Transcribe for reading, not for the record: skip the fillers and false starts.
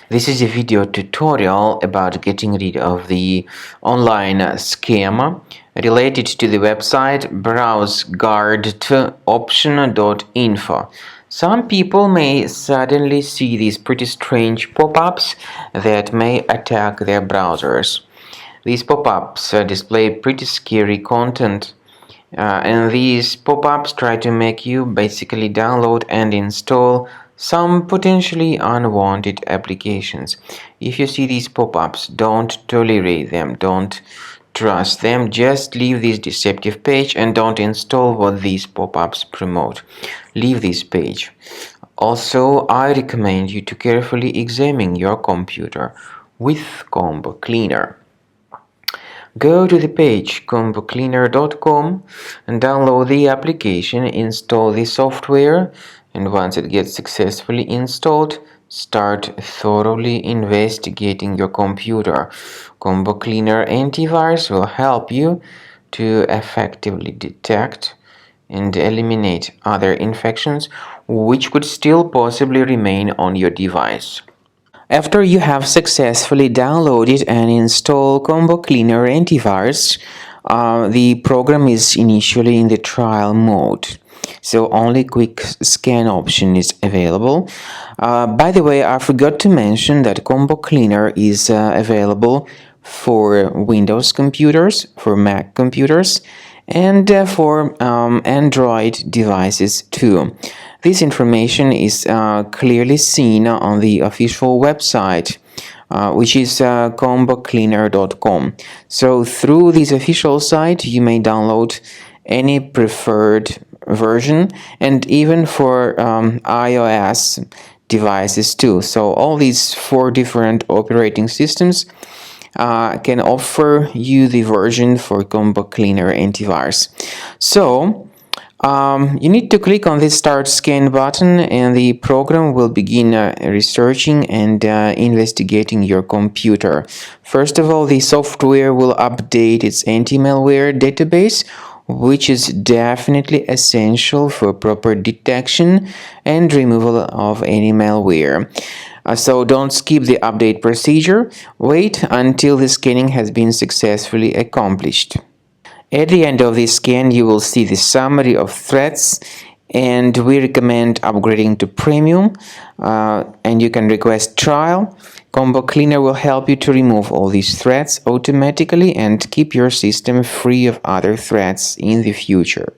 This is a video tutorial about getting rid of the online scam related to the website Browseguardt-option.info. Some people may suddenly see these pretty strange pop-ups that may attack their browsers. These pop-ups display pretty scary content. And these pop-ups try to make you basically download and install some potentially unwanted applications. If you see these pop-ups, don't tolerate them, don't trust them, just leave this deceptive page and don't install what these pop-ups promote. Leave this page. Also, I recommend you to carefully examine your computer with Combo Cleaner. Go to the page combocleaner.com and download the application, install the software, and once it gets successfully installed, start thoroughly investigating your computer. Combo Cleaner Antivirus will help you to effectively detect and eliminate other infections which could still possibly remain on your device. After you have successfully downloaded and installed Combo Cleaner Antivirus, the program is initially in the trial mode. So only quick scan option is available. By the way, I forgot to mention that Combo Cleaner is available for Windows computers, for Mac computers, and for Android devices too. This information is clearly seen on the official website, which is combocleaner.com. So through this official site, you may download any preferred version, and even for iOS devices too. So all these 4 different operating systems can offer you the version for Combo Cleaner Antivirus. So you need to click on the Start Scan button and the program will begin researching and investigating your computer. First of all, the software will update its anti-malware database, which is definitely essential for proper detection and removal of any malware. So don't skip the update procedure. Wait until the scanning has been successfully accomplished. At the end of the scan, you will see the summary of threats, and we recommend upgrading to Premium, and you can request trial. Combo Cleaner will help you to remove all these threats automatically and keep your system free of other threats in the future.